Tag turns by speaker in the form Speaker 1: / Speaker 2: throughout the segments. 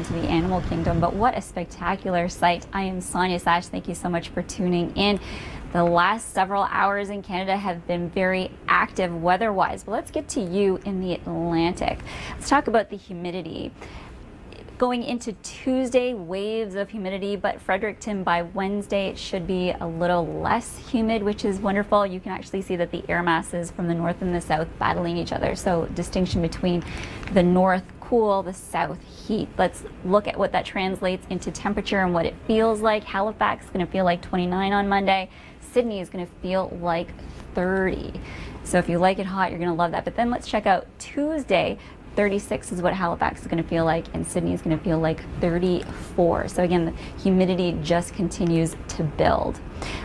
Speaker 1: into the animal kingdom, but what a spectacular sight. I am Sonia Sache. Thank you so much for tuning in. The last several hours in Canada have been very active weather-wise, but let's get to you in the Atlantic. Let's talk about the humidity. Going into Tuesday, waves of humidity, but Fredericton by Wednesday it should be a little less humid, which is wonderful. You can actually see that the air masses from the north and the south battling each other. So distinction between the north cool, the south heat. Let's look at what that translates into temperature and what it feels like. Halifax is going to feel like 29 on Monday. Sydney is going to feel like 30. So if you like it hot, you're going to love that. But then let's check out Tuesday. 36 is what Halifax is going to feel like, and Sydney is going to feel like 34. So again, the humidity just continues to build.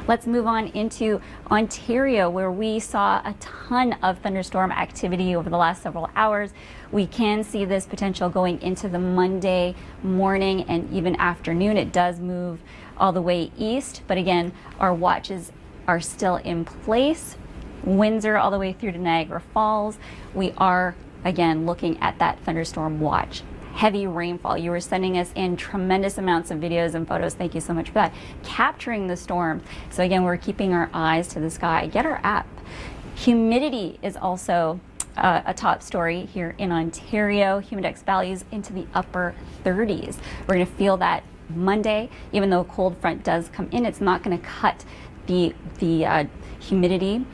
Speaker 1: Let's move on into Ontario, where we saw a ton of thunderstorm activity over the last several hours. We can see this potential going into the Monday morning and even afternoon. It does move all the way east, but again, our watches are still in place. Windsor all the way through to Niagara Falls. We are again looking at that thunderstorm watch. Heavy rainfall. You were sending us in tremendous amounts of videos and photos. Thank you so much for that. Capturing the storm. So again, we're keeping our eyes to the sky. Get our app. Humidity is also a top story here in Ontario. Humidex values into the upper 30s. We're going to feel that Monday. Even though a cold front does come in, it's not going to cut the humidity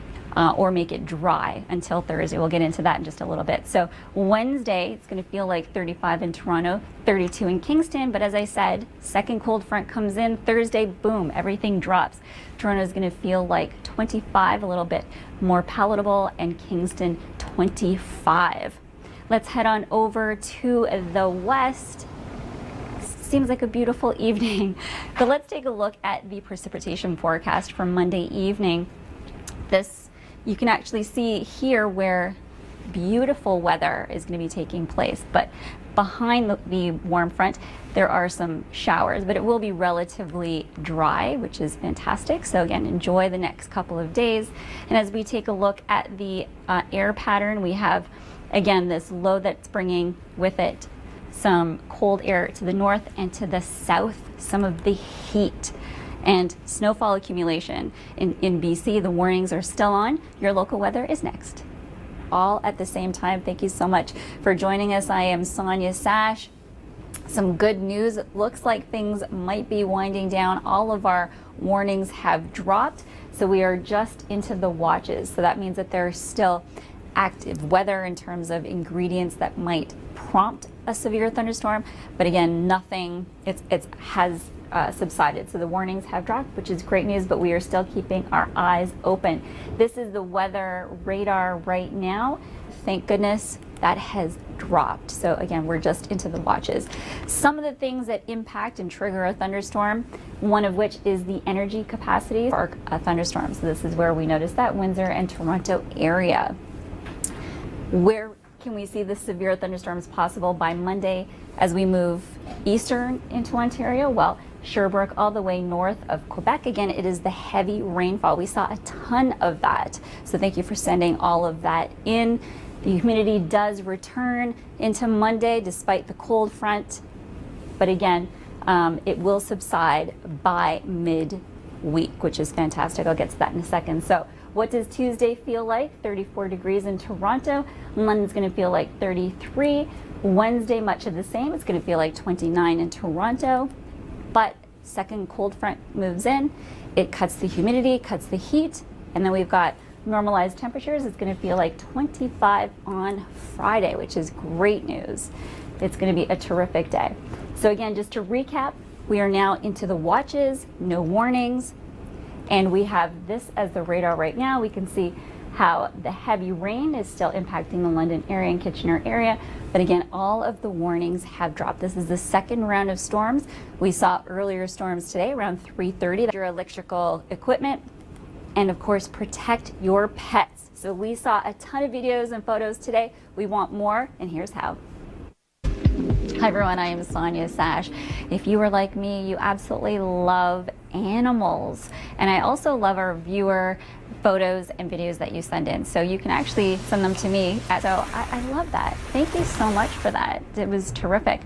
Speaker 1: or make it dry until Thursday. We'll get into that in just a little bit. So Wednesday, it's going to feel like 35 in Toronto, 32 in Kingston. But as I said, second cold front comes in. Thursday, boom, everything drops. Toronto is going to feel like 25, a little bit more palatable, and Kingston 25. Let's head on over to the west. Seems like a beautiful evening. But let's take a look at the precipitation forecast for Monday evening. You can actually see here where beautiful weather is going to be taking place, but behind the warm front there are some showers, but it will be relatively dry, which is fantastic. So again, enjoy the next couple of days. And as we take a look at the air pattern, we have again this low that's bringing with it some cold air to the north and to the south, some of the heat. And snowfall accumulation in BC, the warnings are still on. Your local weather is next. All at the same time. Thank you so much for joining us. I am Sonia Sache. Some good news. It looks like things might be winding down. All of our warnings have dropped, so we are just into the watches. So that means that there's still active weather in terms of ingredients that might prompt a severe thunderstorm. But again, nothing, it has subsided. So the warnings have dropped, which is great news, but we are still keeping our eyes open. This is the weather radar right now. Thank goodness that has dropped. So again, we're just into the watches. Some of the things that impact and trigger a thunderstorm, one of which is the energy capacity for a thunderstorm. So this is where we notice that Windsor and Toronto area. Where can we see the severe thunderstorms possible by Monday as we move eastern into Ontario? Well, Sherbrooke all the way north of Quebec. Again, it is the heavy rainfall. We saw a ton of that. So thank you for sending all of that in. The humidity does return into Monday despite the cold front. But again, it will subside by mid-week, which is fantastic. I'll get to that in a second. So what does Tuesday feel like? 34 degrees in Toronto. London's going to feel like 33. Wednesday, much of the same. It's going to feel like 29 in Toronto. But second cold front moves in. It cuts the humidity, cuts the heat, and then we've got normalized temperatures. It's going to feel like 25 on Friday, which is great news. It's going to be a terrific day. So again, just to recap, we are now into the watches, no warnings. And we have this as the radar right now. We can see how the heavy rain is still impacting the London area and Kitchener area. But again, all of the warnings have dropped. This is the second round of storms. We saw earlier storms today around 3:30. Your electrical equipment, and of course, protect your pets. So we saw a ton of videos and photos today. We want more, and here's how. Hi everyone, I am Sonia Sache. If you are like me, you absolutely love animals. And I also love our viewer photos and videos that you send in. So you can actually send them to me. So I love that. Thank you so much for that. It was terrific.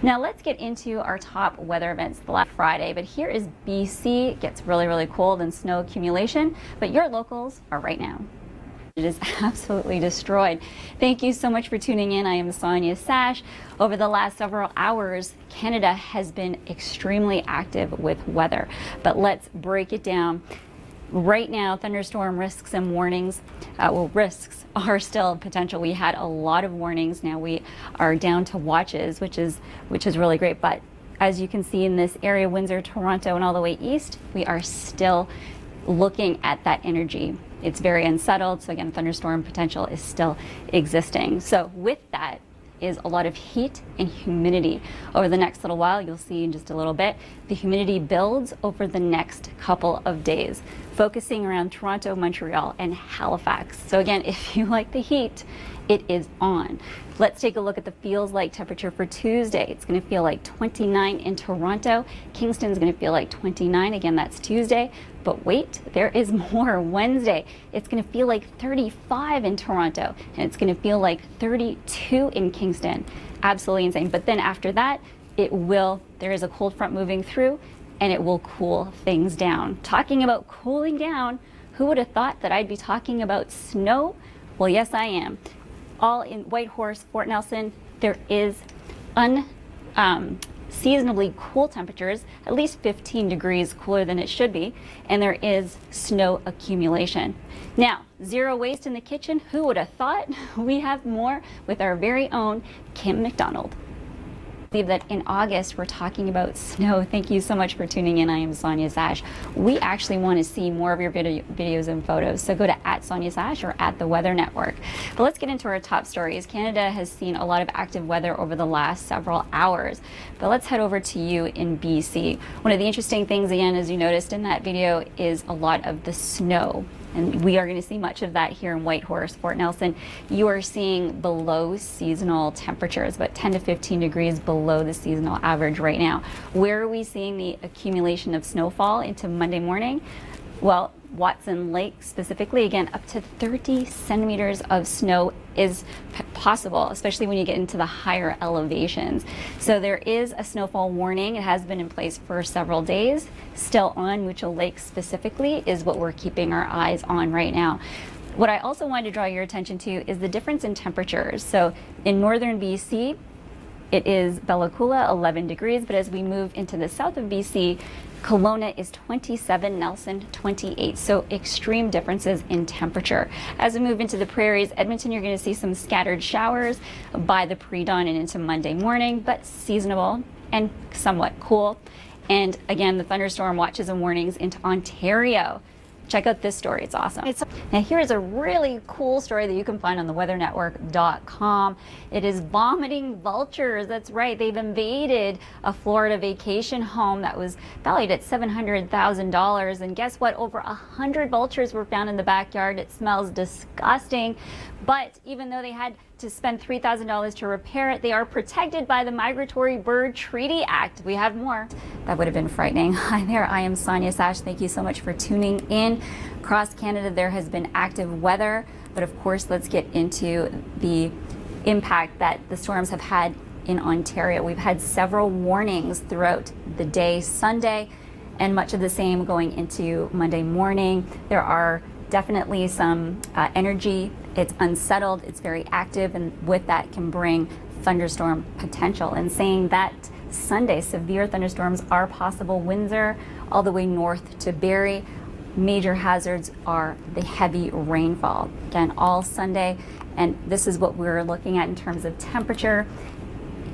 Speaker 1: Now let's get into our top weather events the last Friday, but here is BC. It gets really, really cold and snow accumulation, but your locals are right now. It is absolutely destroyed. Thank you so much for tuning in. I am Sonia Sache. Over the last several hours, Canada has been extremely active with weather, but let's break it down. Right now, thunderstorm risks and warnings, risks are still potential. We had a lot of warnings. Now we are down to watches, which is really great. But as you can see in this area, Windsor, Toronto, and all the way east, we are still looking at that energy. It's very unsettled. So again, thunderstorm potential is still existing. So with that is a lot of heat and humidity. Over the next little while, you'll see in just a little bit, the humidity builds over the next couple of days, focusing around Toronto, Montreal, and Halifax. So again, if you like the heat, it is on. Let's take a look at the feels like temperature for Tuesday. It's going to feel like 29 in Toronto. Kingston's going to feel like 29. Again, that's Tuesday. But wait, there is more. Wednesday, it's going to feel like 35 in Toronto, and it's going to feel like 32 in Kingston. Absolutely insane. But then after that, there is a cold front moving through, and it will cool things down. Talking about cooling down, who would have thought that I'd be talking about snow? Well, yes, I am. All in Whitehorse, Fort Nelson, there is unseasonably cool temperatures, at least 15 degrees cooler than it should be, and there is snow accumulation. Now, zero waste in the kitchen, who would have thought? We have more with our very own Kim McDonald. I believe that in August we're talking about snow. Thank you so much for tuning in. I am Sonia Sache. We actually want to see more of your videos and photos, so go to @SoniaSache or @The Network. But let's get into our top stories. Canada has seen a lot of active weather over the last several hours, but let's head over to you in BC. One of the interesting things, again, as you noticed in that video, is a lot of the snow. And we are going to see much of that here in Whitehorse, Fort Nelson. You are seeing below seasonal temperatures, about 10 to 15 degrees below the seasonal average right now. Where are we seeing the accumulation of snowfall into Monday morning? Well, Watson Lake specifically, again, up to 30 centimeters of snow is possible, especially when you get into the higher elevations. So there is a snowfall warning. It has been in place for several days. Still on Mutual Lake specifically is what we're keeping our eyes on right now. What I also wanted to draw your attention to is the difference in temperatures. So in northern BC, it is Bella Coola, 11 degrees, but as we move into the south of BC, Kelowna is 27, Nelson 28, so extreme differences in temperature. As we move into the prairies, Edmonton, you're going to see some scattered showers by the pre-dawn and into Monday morning, but seasonable and somewhat cool. And again, the thunderstorm watches and warnings into Ontario. Check out this story, it's awesome. Now here's a really cool story that you can find on theweathernetwork.com. It is vomiting vultures. That's right, they've invaded a Florida vacation home that was valued at $700,000. And guess what? Over 100 vultures were found in the backyard. It smells disgusting. But even though they had to spend $3,000 to repair it, they are protected by the Migratory Bird Treaty Act. We have more. That would have been frightening. Hi there, I am Sonia Sache. Thank you so much for tuning in. Across Canada, there has been active weather, but of course, let's get into the impact that the storms have had in Ontario. We've had several warnings throughout the day Sunday, and much of the same going into Monday morning. There are definitely some energy. It's unsettled, it's very active, and with that can bring thunderstorm potential. And saying that, Sunday, severe thunderstorms are possible. Windsor all the way north to Barrie. Major hazards are the heavy rainfall. Again, all Sunday, and this is what we're looking at in terms of temperature.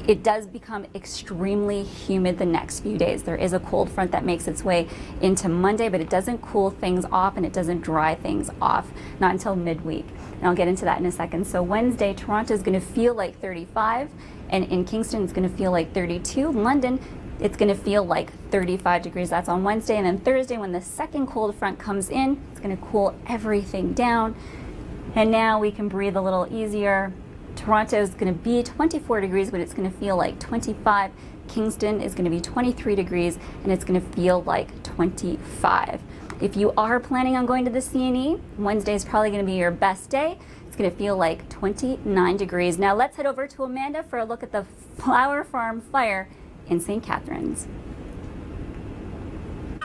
Speaker 1: It does become extremely humid the next few days. There is a cold front that makes its way into Monday, but it doesn't cool things off and it doesn't dry things off, not until midweek. And I'll get into that in a second. So Wednesday, Toronto is going to feel like 35, and in Kingston, it's going to feel like 32. London, it's going to feel like 35 degrees. That's on Wednesday. And then Thursday, when the second cold front comes in, it's going to cool everything down. And now we can breathe a little easier. Toronto is going to be 24 degrees, but it's going to feel like 25. Kingston is going to be 23 degrees, and it's going to feel like 25. If you are planning on going to the CNE, Wednesday is probably going to be your best day. It's going to feel like 29 degrees. Now let's head over to Amanda for a look at the flower farm fire in St. Catharines.